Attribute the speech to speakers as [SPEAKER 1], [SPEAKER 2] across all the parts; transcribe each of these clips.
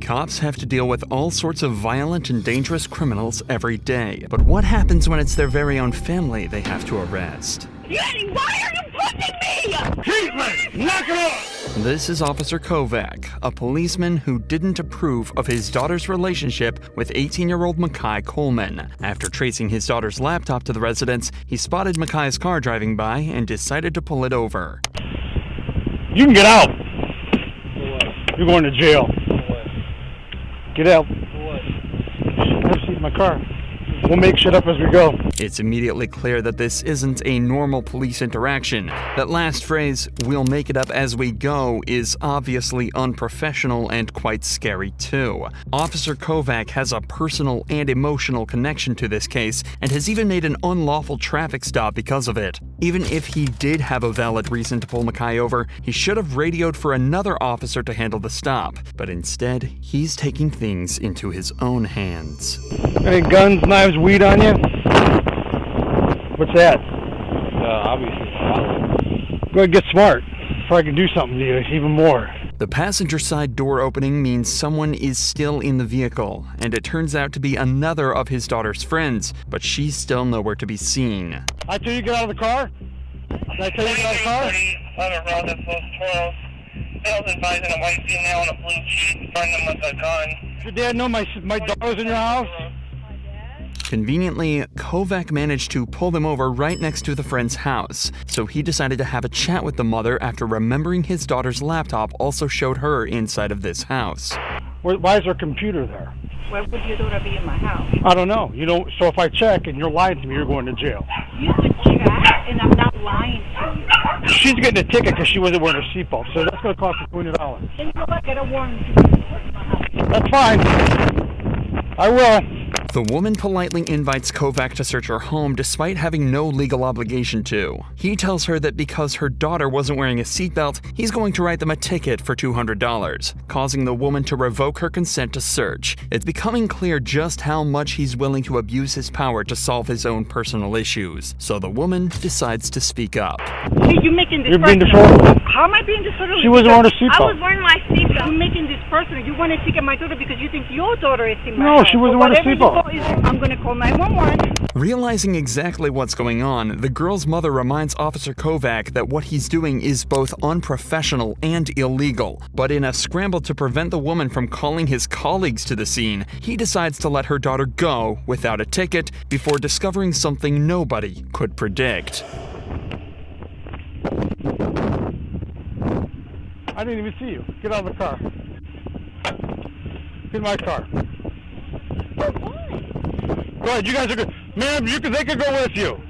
[SPEAKER 1] Cops have to deal with all sorts of violent and dangerous criminals every day. But what happens when it's their very own family they have to arrest?
[SPEAKER 2] Eddie, why are you pushing me?
[SPEAKER 3] Caitlin, knock it off!
[SPEAKER 1] This is Officer Kovac, a policeman who didn't approve of his daughter's relationship with 18-year-old Makai Coleman. After tracing his daughter's laptop to the residence, he spotted Makai's car driving by and decided to pull it over.
[SPEAKER 3] You can get out. You're going to jail. Get out. Have a seat in my car. We'll make shit up as we go.
[SPEAKER 1] It's immediately clear that this isn't a normal police interaction. That last phrase, "we'll make it up as we go," is obviously unprofessional and quite scary too. Officer Kovac has a personal and emotional connection to this case and has even made an unlawful traffic stop because of it. Even if he did have a valid reason to pull Makai over, he should have radioed for another officer to handle the stop. But instead, he's taking things into his own hands.
[SPEAKER 3] Any guns, knives, weed on you? What's that?
[SPEAKER 4] Obviously.
[SPEAKER 3] Go ahead, get smart before I can do something to you, even more.
[SPEAKER 1] The passenger side door opening means someone is still in the vehicle, and it turns out to be another of his daughter's friends, but she's still nowhere to be seen.
[SPEAKER 3] I tell you get out of the car? Did I tell you get out of the car?
[SPEAKER 5] Around at Los Toros. Sales advising a white female in a blue jeep, find them with a gun.
[SPEAKER 3] Does your dad know my daughter's in your house?
[SPEAKER 1] Conveniently, Kovac managed to pull them over right next to the friend's house, so he decided to have a chat with the mother after remembering his daughter's laptop also showed her inside of this house.
[SPEAKER 3] Why is there a computer there?
[SPEAKER 6] Why would your daughter be in my house?
[SPEAKER 3] I don't know. So if I check and you're lying to me, you're going to jail.
[SPEAKER 6] You could check, and I'm not lying to you.
[SPEAKER 3] She's getting a ticket because she wasn't wearing her seatbelt, so that's going to cost you $20.
[SPEAKER 6] Then you know what? Get a warrant to be in my house.
[SPEAKER 3] That's fine. I will.
[SPEAKER 1] The woman politely invites Kovac to search her home despite having no legal obligation to. He tells her that because her daughter wasn't wearing a seatbelt, he's going to write them a ticket for $200, causing the woman to revoke her consent to search. It's becoming clear just how much he's willing to abuse his power to solve his own personal issues. So the woman decides to speak up.
[SPEAKER 6] Hey, you're making this
[SPEAKER 3] You're being
[SPEAKER 6] personal.
[SPEAKER 3] disorderly.
[SPEAKER 6] How am I being disorderly?
[SPEAKER 3] She wasn't wearing a
[SPEAKER 6] I
[SPEAKER 3] seatbelt.
[SPEAKER 6] was wearing my seatbelt. You're making this personal. You want to take my daughter because you think your daughter is in my
[SPEAKER 3] No,
[SPEAKER 6] house.
[SPEAKER 3] she wasn't
[SPEAKER 6] So
[SPEAKER 3] wearing a
[SPEAKER 6] whatever you
[SPEAKER 3] seatbelt.
[SPEAKER 6] call it, I'm going to call 911.
[SPEAKER 1] Realizing exactly what's going on, the girl's mother reminds Officer Kovac that what he's doing is both unprofessional and illegal. But in a scramble to prevent the woman from calling his colleagues to the scene, he decides to let her daughter go without a ticket before discovering something nobody could predict.
[SPEAKER 3] I didn't even see you. Get out of the car. Get in my car. Go ahead, you guys are good. Ma'am, they could go with you.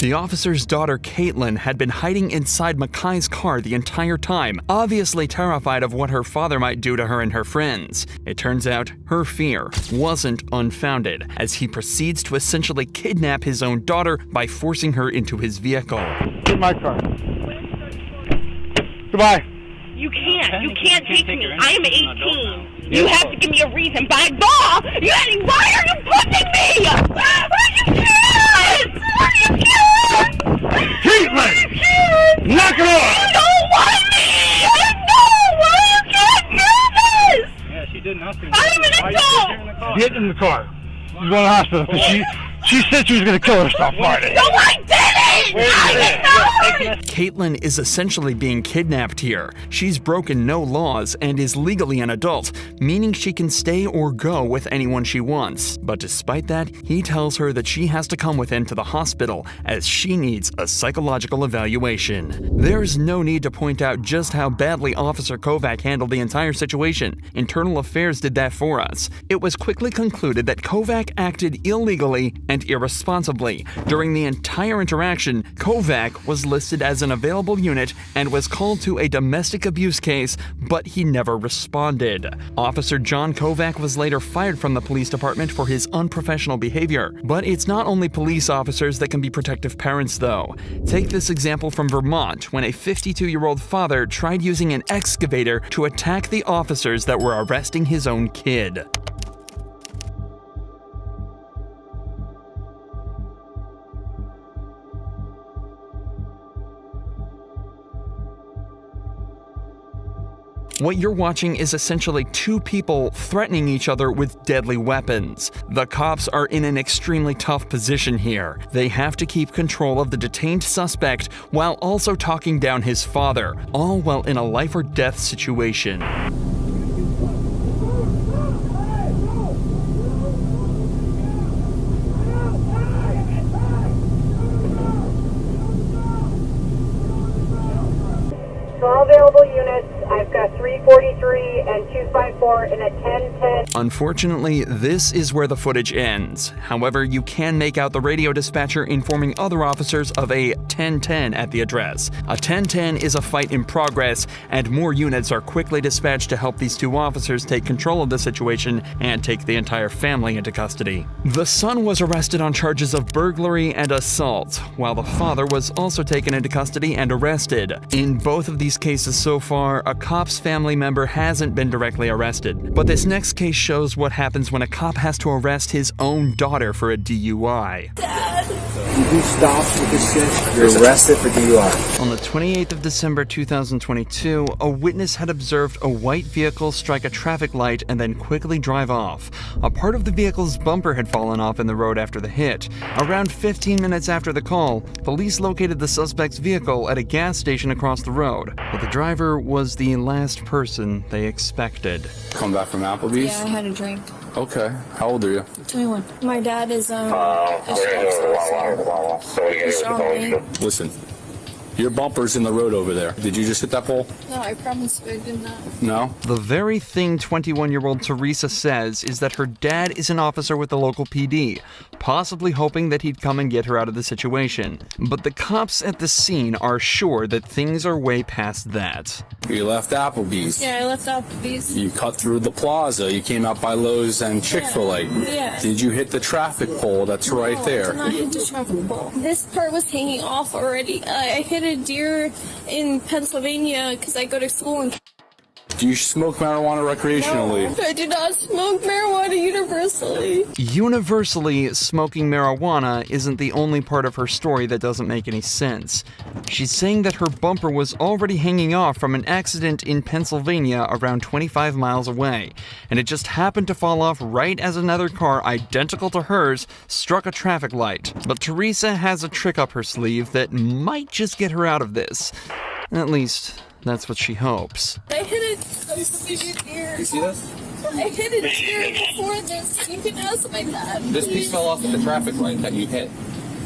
[SPEAKER 1] The officer's daughter, Caitlin, had been hiding inside Makai's car the entire time, obviously terrified of what her father might do to her and her friends. It turns out her fear wasn't unfounded, as he proceeds to essentially kidnap his own daughter by forcing her into his vehicle.
[SPEAKER 3] Get in my car. Goodbye.
[SPEAKER 2] You can't take me. I am 18. You have to give me a reason. By law, Eddie, why are you pushing me? Are you kids?
[SPEAKER 3] Caitlin! Knock it off!
[SPEAKER 2] You don't want me! I know! You can't do this!
[SPEAKER 4] Yeah, she did nothing.
[SPEAKER 2] I'm an adult!
[SPEAKER 3] Get in the car. She's going to the hospital because she said she was going to kill herself, Marty.
[SPEAKER 2] No, I didn't!
[SPEAKER 1] Caitlin is essentially being kidnapped here. She's broken no laws and is legally an adult, meaning she can stay or go with anyone she wants. But despite that, he tells her that she has to come with him to the hospital as she needs a psychological evaluation. There's no need to point out just how badly Officer Kovac handled the entire situation. Internal Affairs did that for us. It was quickly concluded that Kovac acted illegally and irresponsibly. During the entire interaction, Kovac was listed as an available unit and was called to a domestic abuse case, but he never responded. Officer John Kovac was later fired from the police department for his unprofessional behavior. But it's not only police officers that can be protective parents, though. Take this example from Vermont, when a 52-year-old father tried using an excavator to attack the officers that were arresting his own kid. What you're watching is essentially two people threatening each other with deadly weapons. The cops are in an extremely tough position here. They have to keep control of the detained suspect while also talking down his father, all while in a life or death situation.
[SPEAKER 7] For all available units, I've got 343 and 254 in a 1010.
[SPEAKER 1] Unfortunately, this is where the footage ends. However, you can make out the radio dispatcher informing other officers of a 1010 at the address. A 1010 is a fight in progress, and more units are quickly dispatched to help these two officers take control of the situation and take the entire family into custody. The son was arrested on charges of burglary and assault, while the father was also taken into custody and arrested. In both of these cases so far, a cop's family member hasn't been directly arrested. But this next case shows what happens when a cop has to arrest his own daughter for a DUI.
[SPEAKER 8] You stop with this shit, you're arrested for DUI.
[SPEAKER 1] On the 28th of December 2022, a witness had observed a white vehicle strike a traffic light and then quickly drive off. A part of the vehicle's bumper had fallen off in the road after the hit. Around 15 minutes after the call, police located the suspect's vehicle at a gas station across the road, but the driver was the last person they expected.
[SPEAKER 9] Come back from Applebee's?
[SPEAKER 10] Yeah, I had a drink.
[SPEAKER 9] Okay. How old are you?
[SPEAKER 10] 21. My dad is,
[SPEAKER 9] Listen, your bumper's in the road over there. Did you just hit that pole?
[SPEAKER 10] No, I promise I did not.
[SPEAKER 9] No?
[SPEAKER 1] The very thing 21-year-old Teresa says is that her dad is an officer with the local PD, possibly hoping that he'd come and get her out of the situation. But the cops at the scene are sure that things are way past that.
[SPEAKER 9] You left Applebee's.
[SPEAKER 10] Yeah, I left Applebee's.
[SPEAKER 9] You cut through the plaza. You came out by Lowe's and Chick-fil-A.
[SPEAKER 10] Yeah.
[SPEAKER 9] Did you hit the traffic pole that's right
[SPEAKER 10] I
[SPEAKER 9] there?
[SPEAKER 10] did not hit the traffic pole. This part was hanging off already. I hit a deer in Pennsylvania because I go to school in...
[SPEAKER 9] Do you smoke marijuana recreationally?
[SPEAKER 10] No, I do not smoke marijuana universally.
[SPEAKER 1] Universally, smoking marijuana isn't the only part of her story that doesn't make any sense. She's saying that her bumper was already hanging off from an accident in Pennsylvania around 25 miles away, and it just happened to fall off right as another car identical to hers struck a traffic light. But Teresa has a trick up her sleeve that might just get her out of this. At least, that's what she hopes.
[SPEAKER 10] I hit a deer.
[SPEAKER 9] You see this?
[SPEAKER 10] I hit a deer before this. You can ask my dad.
[SPEAKER 9] This piece fell off at the traffic light that you hit,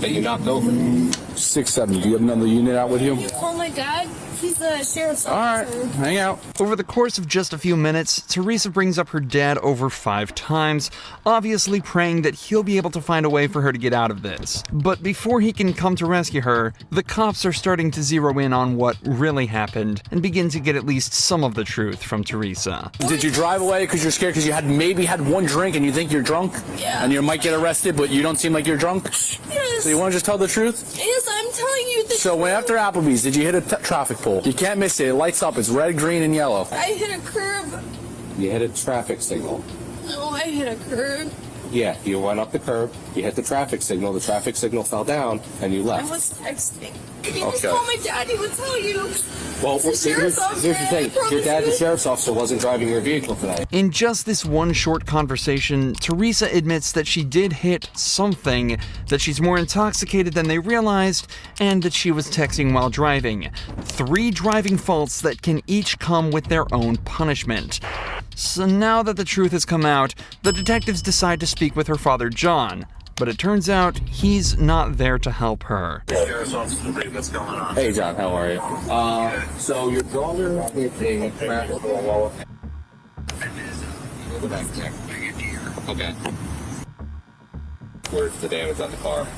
[SPEAKER 9] that you knocked over. 6-7. Do you have another unit out with you?
[SPEAKER 10] You call my dad? He's a sheriff's
[SPEAKER 9] All right,
[SPEAKER 10] officer.
[SPEAKER 9] hang out.
[SPEAKER 1] Over the course of just a few minutes, Teresa brings up her dad over 5 times, obviously praying that he'll be able to find a way for her to get out of this. But before he can come to rescue her, the cops are starting to zero in on what really happened and begin to get at least some of the truth from Teresa.
[SPEAKER 9] Did you drive away because you're scared because you maybe had one drink and you think you're drunk?
[SPEAKER 10] Yeah.
[SPEAKER 9] And you might get arrested, but you don't seem like you're drunk?
[SPEAKER 10] Yes.
[SPEAKER 9] So you want to just tell the truth?
[SPEAKER 10] Yes, I'm telling you the
[SPEAKER 9] So when after Applebee's, did you hit a traffic pole? You can't miss it. It lights up. It's red, green, and yellow.
[SPEAKER 10] I hit a curb.
[SPEAKER 9] You hit a traffic signal.
[SPEAKER 10] No, I hit a curb.
[SPEAKER 9] Yeah, you went up the curb, you hit the traffic signal fell down, and you
[SPEAKER 10] I
[SPEAKER 9] left.
[SPEAKER 10] was texting. If you
[SPEAKER 9] Okay.
[SPEAKER 10] just call my dad, he would tell you.
[SPEAKER 9] Well,
[SPEAKER 10] It's the sheriff's office,
[SPEAKER 9] here's the thing.
[SPEAKER 10] I promise
[SPEAKER 9] Your dad, the
[SPEAKER 10] you.
[SPEAKER 9] sheriff's officer, wasn't driving your vehicle today.
[SPEAKER 1] In just this one short conversation, Teresa admits that she did hit something, that she's more intoxicated than they realized, and that she was texting while driving. 3 driving faults that can each come with their own punishment. So now that the truth has come out, the detectives decide to speak with her father, John. But it turns out he's not there to help her.
[SPEAKER 9] What's going on? Hey, John, how are you? So your daughter hit a traffic pole. Go back and check. Okay. Where's the damage on the car?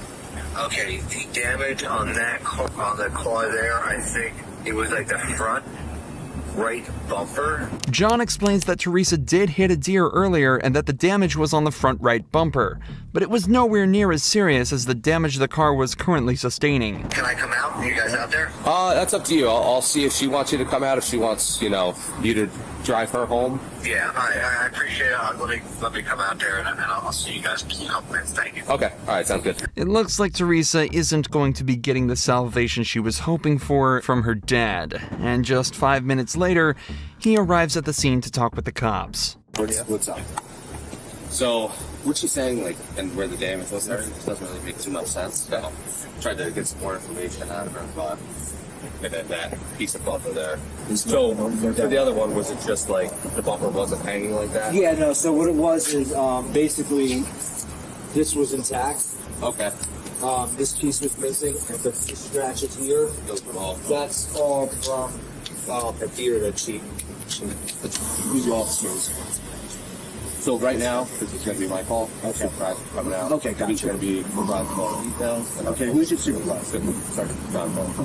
[SPEAKER 11] Okay, the damage on that car, on the car there, I think it was like the front right bumper.
[SPEAKER 1] John explains that Teresa did hit a deer earlier and that the damage was on the front right bumper, but it was nowhere near as serious as the damage the car was currently sustaining.
[SPEAKER 11] Can I come out? Are you guys out there?
[SPEAKER 9] That's up to you. I'll see if she wants you to come out, if she wants, you to drive her home.
[SPEAKER 11] Yeah, I appreciate it. Let me come out there and I'll see you guys in a couple minutes. Thank you.
[SPEAKER 9] Okay, all right, sounds good.
[SPEAKER 1] It looks like Teresa isn't going to be getting the salvation she was hoping for from her dad, and just 5 minutes later, later, he arrives at the scene to talk with the cops.
[SPEAKER 9] What's up? So, what she's saying, like, and where the damage was and everything, doesn't really make too much sense. So, tried to get some more information out of her, but that piece of bumper there. So, for the other one, was it just like the bumper wasn't hanging like that?
[SPEAKER 8] Yeah, no, so what it was is basically this was intact.
[SPEAKER 9] Okay.
[SPEAKER 8] This piece was missing, and the scratches here, that's all from a deer that she
[SPEAKER 9] Who's the officers? So right now, this is going to be my call. Okay. Coming out.
[SPEAKER 8] Okay, gotcha.
[SPEAKER 9] He's going to be providing all the details.
[SPEAKER 8] Okay, who's your supervisor?
[SPEAKER 9] Sorry,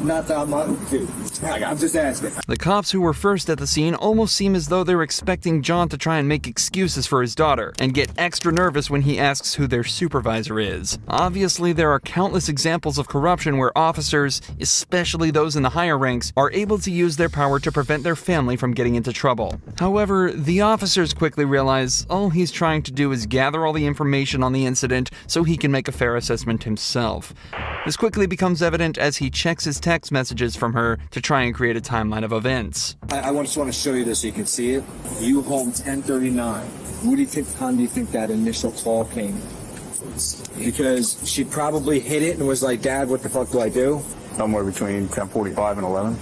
[SPEAKER 8] Not that I'm dude. I'm just asking.
[SPEAKER 1] The cops who were first at the scene almost seem as though they're expecting John to try and make excuses for his daughter, and get extra nervous when he asks who their supervisor is. Obviously, there are countless examples of corruption where officers, especially those in the higher ranks, are able to use their power to prevent their family from getting into trouble. However, the officers quickly realize all he's trying to do is gather all the information on the incident so he can make a fair assessment himself. This quickly becomes evident as he checks his text messages from her to try and create a timeline of events.
[SPEAKER 8] I just want to show you this so you can see it. You home 10:39. What do you think time do you think that initial call came? Because she probably hit it and was like, Dad, what the fuck do I do?
[SPEAKER 4] Somewhere between 10:45 and 11.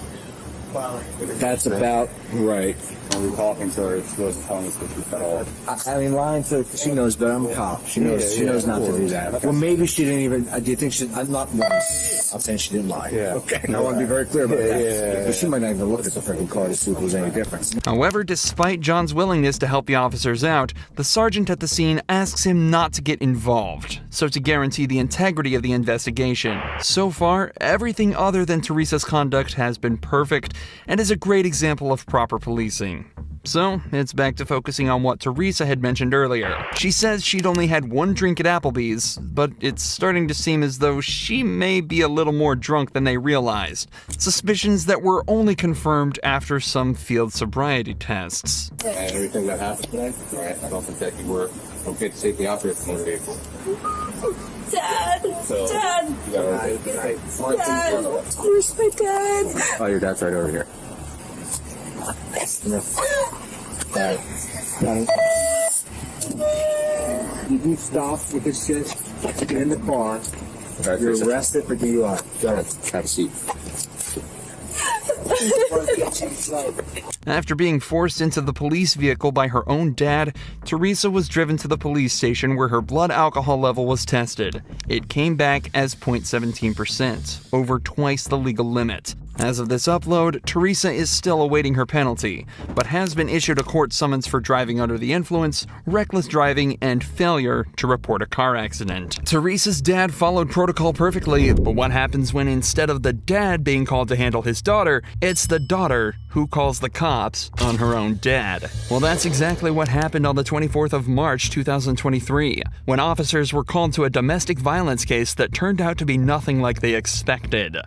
[SPEAKER 8] That's about right.
[SPEAKER 4] When we were talking to her, she wasn't telling us the truth at all.
[SPEAKER 8] I mean, lying to she knows, but I'm a cop. She knows. She knows not to do that. Well, maybe she didn't even. Do you think she? I'm not once. I'm saying she didn't lie.
[SPEAKER 4] Yeah.
[SPEAKER 8] Okay. I want to be very clear about that. But she might not even look at the freaking car to see if there's any difference.
[SPEAKER 1] However, despite John's willingness to help the officers out, the sergeant at the scene asks him not to get involved, so to guarantee the integrity of the investigation. So far, everything other than Teresa's conduct has been perfect and is a great example of proper policing. So, it's back to focusing on what Teresa had mentioned earlier. She says she'd only had one drink at Applebee's, but it's starting to seem as though she may be a little more drunk than they realized. Suspicions that were only confirmed after some field sobriety tests.
[SPEAKER 9] And everything that happened today, right? I don't think that you were okay to take me out there from the vehicle.
[SPEAKER 10] Dad!
[SPEAKER 9] So,
[SPEAKER 10] Dad!
[SPEAKER 9] You got
[SPEAKER 10] Dad! Where's my dad?
[SPEAKER 9] Oh, your dad's right over here.
[SPEAKER 8] You do stop with this shit in the car.
[SPEAKER 9] Okay,
[SPEAKER 8] You're arrested for DUI. Go ahead.
[SPEAKER 9] Have a seat.
[SPEAKER 1] After being forced into the police vehicle by her own dad, Teresa was driven to the police station where her blood alcohol level was tested. It came back as 0.17%, over twice the legal limit. As of this upload, Teresa is still awaiting her penalty, but has been issued a court summons for driving under the influence, reckless driving, and failure to report a car accident. Teresa's dad followed protocol perfectly, but what happens when instead of the dad being called to handle his daughter, it's the daughter who calls the cops on her own dad? Well, that's exactly what happened on the 24th of March 2023, when officers were called to a domestic violence case that turned out to be nothing like they expected.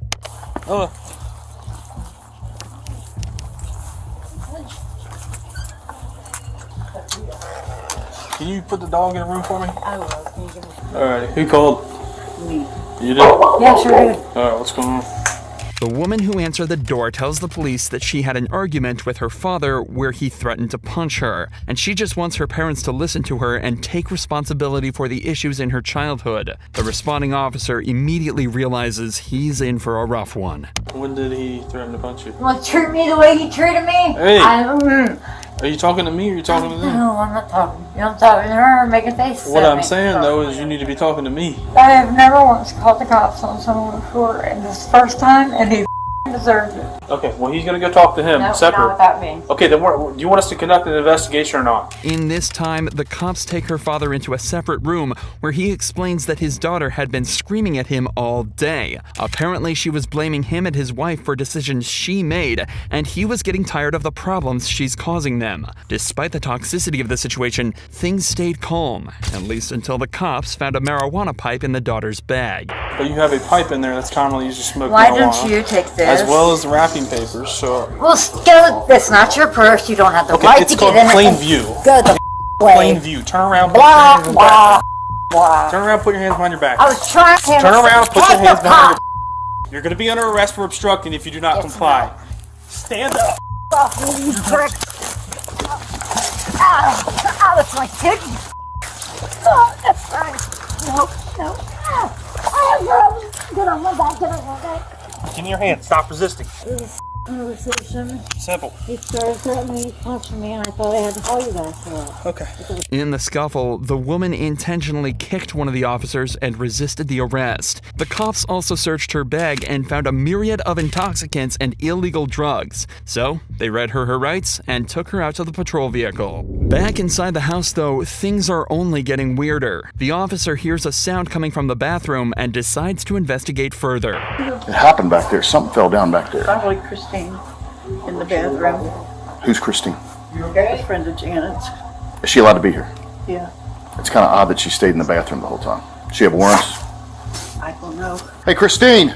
[SPEAKER 4] Can you put the dog in a room for me?
[SPEAKER 6] I will. Can you give me
[SPEAKER 4] Alright, who called?
[SPEAKER 6] me?
[SPEAKER 4] You did?
[SPEAKER 6] Yeah, sure did.
[SPEAKER 4] Alright, what's going on?
[SPEAKER 1] The woman who answered the door tells the police that she had an argument with her father where he threatened to punch her, and she just wants her parents to listen to her and take responsibility for the issues in her childhood. The responding officer immediately realizes he's in for a rough one.
[SPEAKER 4] When did he threaten to punch you?
[SPEAKER 12] Want to treat me the way he treated me?
[SPEAKER 4] Hey!
[SPEAKER 12] Are
[SPEAKER 4] you talking to me or are you talking to them?
[SPEAKER 12] No, I'm not talking. You don't talk to her, making faces
[SPEAKER 4] What
[SPEAKER 12] at
[SPEAKER 4] I'm
[SPEAKER 12] me.
[SPEAKER 4] saying though is you need to be talking to me.
[SPEAKER 12] I have never once called the cops on someone before, and this first time, and he deserved it.
[SPEAKER 4] Okay, well he's gonna go talk to him
[SPEAKER 12] No,
[SPEAKER 4] separate.
[SPEAKER 12] not without me.
[SPEAKER 4] Okay, then do you want us to conduct an investigation or not?
[SPEAKER 1] In this time, the cops take her father into a separate room where he explains that his daughter had been screaming at him all day. Apparently, she was blaming him and his wife for decisions she made, and he was getting tired of the problems she's causing them. Despite the toxicity of the situation, things stayed calm, at least until the cops found a marijuana pipe in the daughter's bag.
[SPEAKER 4] But you have a pipe in there that's commonly used to smoke
[SPEAKER 12] Why
[SPEAKER 4] marijuana.
[SPEAKER 12] don't you take this?
[SPEAKER 4] As well as the wrapping papers, so...
[SPEAKER 12] Well, go. It's not your purse. You don't have the
[SPEAKER 4] Okay,
[SPEAKER 12] right
[SPEAKER 4] it's
[SPEAKER 12] to
[SPEAKER 4] called
[SPEAKER 12] get in it.
[SPEAKER 4] plain
[SPEAKER 12] and
[SPEAKER 4] view.
[SPEAKER 12] Go the way.
[SPEAKER 4] Plain view. Turn around, put
[SPEAKER 12] Blah,
[SPEAKER 4] your hands in
[SPEAKER 12] blah,
[SPEAKER 4] back.
[SPEAKER 12] blah.
[SPEAKER 4] Turn around, put your hands behind your back.
[SPEAKER 12] I was trying to
[SPEAKER 4] Turn around, put your hands behind
[SPEAKER 12] your
[SPEAKER 4] your... You're gonna be under arrest for obstructing if you do not comply. Stand up.
[SPEAKER 12] off me, you prick. Ow, that's my dick. Oh, that's right. No. Get on my back.
[SPEAKER 4] Give me your hand. Stop resisting.
[SPEAKER 12] Conversation.
[SPEAKER 4] Simple.
[SPEAKER 12] He started threatening, punching me, and I thought I had to call you guys for that.
[SPEAKER 4] Okay.
[SPEAKER 1] In the scuffle, the woman intentionally kicked one of the officers and resisted the arrest. The cops also searched her bag and found a myriad of intoxicants and illegal drugs. So, they read her rights and took her out to the patrol vehicle. Back inside the house, though, things are only getting weirder. The officer hears a sound coming from the bathroom and decides to investigate further.
[SPEAKER 13] It happened back there. Something fell down back there.
[SPEAKER 6] Probably Christine in the bathroom.
[SPEAKER 13] Who's Christine?
[SPEAKER 6] A friend of Janet's.
[SPEAKER 13] Is she allowed to be here?
[SPEAKER 6] Yeah,
[SPEAKER 13] It's kind of odd that she stayed in the bathroom the whole time. Does she have warrants?
[SPEAKER 6] I don't know.
[SPEAKER 13] Hey, Christine!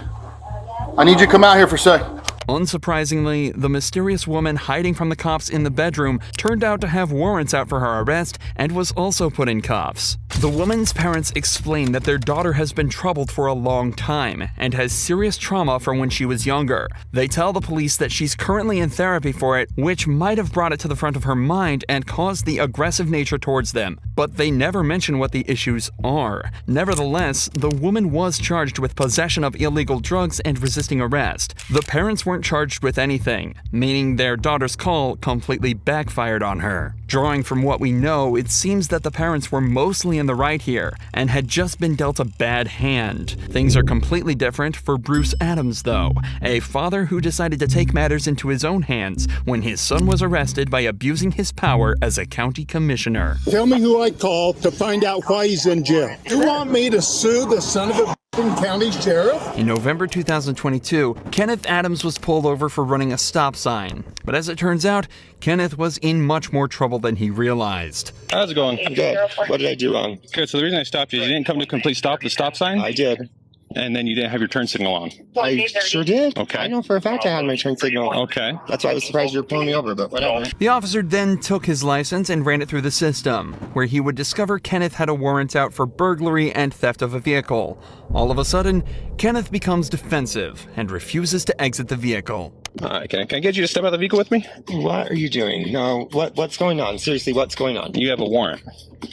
[SPEAKER 13] I need you to come out here for a sec.
[SPEAKER 1] Unsurprisingly, the mysterious woman hiding from the cops in the bedroom turned out to have warrants out for her arrest and was also put in cuffs. The woman's parents explain that their daughter has been troubled for a long time and has serious trauma from when she was younger. They tell the police that she's currently in therapy for it, which might have brought it to the front of her mind and caused the aggressive nature towards them, but they never mention what the issues are. Nevertheless, the woman was charged with possession of illegal drugs and resisting arrest. The parents weren't charged with anything, meaning their daughter's call completely backfired on her. Drawing from what we know, it seems that the parents were mostly in the right here and had just been dealt a bad hand. Things are completely different for Bruce Adams, though, a father who decided to take matters into his own hands when his son was arrested by abusing his power as a county commissioner.
[SPEAKER 14] Tell me who I called to find out why he's in jail. You want me to sue the son of a county sheriff?
[SPEAKER 1] In November 2022, Kenneth Adams was pulled over for running a stop sign. But as it turns out, Kenneth was in much more trouble than he realized.
[SPEAKER 15] How's it going?
[SPEAKER 11] Good. What did I do wrong?
[SPEAKER 15] Good. So the reason I stopped you is you didn't come to complete stop the stop sign?
[SPEAKER 11] I did.
[SPEAKER 15] And then you didn't have your turn signal on.
[SPEAKER 11] I sure did.
[SPEAKER 15] Okay.
[SPEAKER 11] I know for a fact I had my turn signal on.
[SPEAKER 15] Okay.
[SPEAKER 11] That's why I was surprised you were pulling me over, but whatever.
[SPEAKER 1] The officer then took his license and ran it through the system, where he would discover Kenneth had a warrant out for burglary and theft of a vehicle. All of a sudden, Kenneth becomes defensive and refuses to exit the vehicle.
[SPEAKER 15] Can I get you to step out of the vehicle with me?
[SPEAKER 11] What are you doing? No, what's going on? Seriously, what's going on?
[SPEAKER 15] You have a warrant.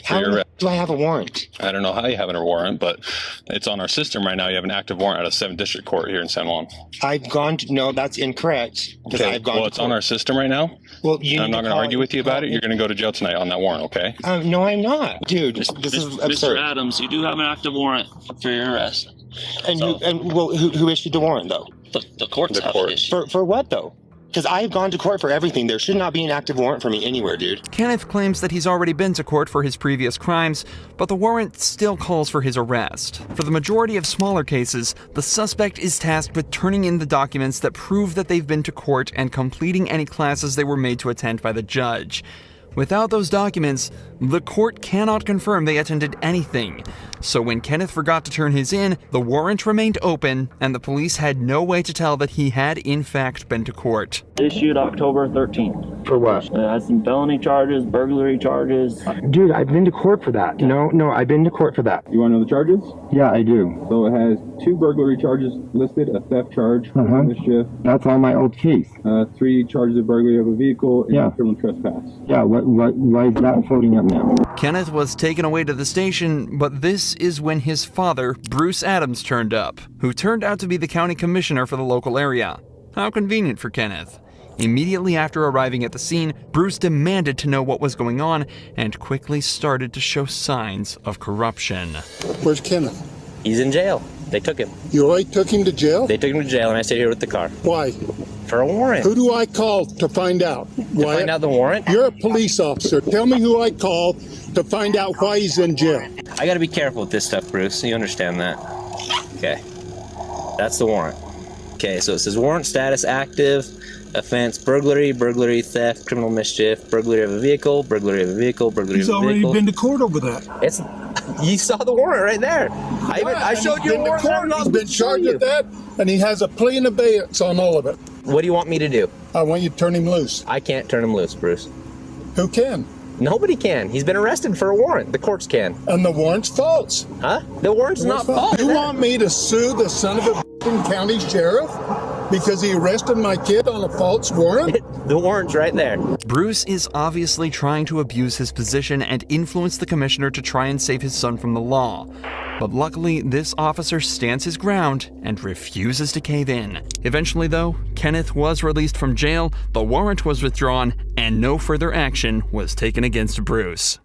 [SPEAKER 11] How do I have a warrant?
[SPEAKER 15] I don't know how you have a warrant, but it's on our system right now. You have an active warrant out of 7th District Court here in San Juan.
[SPEAKER 11] I've gone to, no, that's incorrect.
[SPEAKER 15] Okay, well, it's on our system right now.
[SPEAKER 11] Well,
[SPEAKER 15] I'm not going to argue with you about it. You're going to go to jail tonight on that warrant, okay?
[SPEAKER 11] No, I'm not. Dude, this is absurd.
[SPEAKER 16] Mr. Adams, you do have an active warrant for your arrest.
[SPEAKER 11] And who issued the warrant, though?
[SPEAKER 16] The courts have it issued.
[SPEAKER 11] For what, though? Because I've gone to court for everything. There should not be an active warrant for me anywhere, dude.
[SPEAKER 1] Kenneth claims that he's already been to court for his previous crimes, but the warrant still calls for his arrest. For the majority of smaller cases, the suspect is tasked with turning in the documents that prove that they've been to court and completing any classes they were made to attend by the judge. Without those documents, the court cannot confirm they attended anything. So when Kenneth forgot to turn his in, the warrant remained open, and the police had no way to tell that he had in fact been to court.
[SPEAKER 16] Issued October 13th.
[SPEAKER 11] For what?
[SPEAKER 16] It has some felony charges, burglary charges.
[SPEAKER 11] Dude, I've been to court for that. No, I've been to court for that.
[SPEAKER 17] You want to know the charges?
[SPEAKER 11] Yeah, I do.
[SPEAKER 17] So it has 2 burglary charges listed, a theft charge, mischief.
[SPEAKER 11] That's on my old case.
[SPEAKER 17] 3 charges of burglary of a vehicle, and criminal trespass.
[SPEAKER 11] Yeah, why is that floating up now?
[SPEAKER 1] Kenneth was taken away to the station, but this is when his father, Bruce Adams, turned up, who turned out to be the county commissioner for the local area. How convenient for Kenneth. Immediately after arriving at the scene, Bruce demanded to know what was going on and quickly started to show signs of corruption.
[SPEAKER 14] Where's Kenneth?
[SPEAKER 18] He's in jail. They took him.
[SPEAKER 14] You already took him to jail?
[SPEAKER 18] They took him to jail, and I stayed here with the car.
[SPEAKER 14] Why?
[SPEAKER 18] For a warrant.
[SPEAKER 14] Who do I call to find out?
[SPEAKER 18] Find out the warrant?
[SPEAKER 14] You're a police officer. Tell me who I call to find out why he's in jail.
[SPEAKER 18] I gotta be careful with this stuff, Bruce. You understand that? Okay. That's the warrant. Okay, so it says warrant status active, offense burglary, theft, criminal mischief, burglary of a vehicle, burglary of a vehicle, burglary of a vehicle.
[SPEAKER 14] He's already been to court over that.
[SPEAKER 18] You saw the warrant right there. I showed you a warrant.
[SPEAKER 14] He's been charged with that, and he has a plea in abeyance on all of it.
[SPEAKER 18] What do you want me to do?
[SPEAKER 14] I want you to turn him loose.
[SPEAKER 18] I can't turn him loose, Bruce.
[SPEAKER 14] Who can?
[SPEAKER 18] Nobody can. He's been arrested for a warrant. The courts can.
[SPEAKER 14] And the warrant's false.
[SPEAKER 18] Huh? The warrant's not false.
[SPEAKER 14] You want me to sue the son of a county sheriff? because he arrested my kid on a false warrant?
[SPEAKER 18] The warrant's right there.
[SPEAKER 1] Bruce is obviously trying to abuse his position and influence the commissioner to try and save his son from the law. But luckily, this officer stands his ground and refuses to cave in. Eventually, though, Kenneth was released from jail, the warrant was withdrawn, and no further action was taken against Bruce.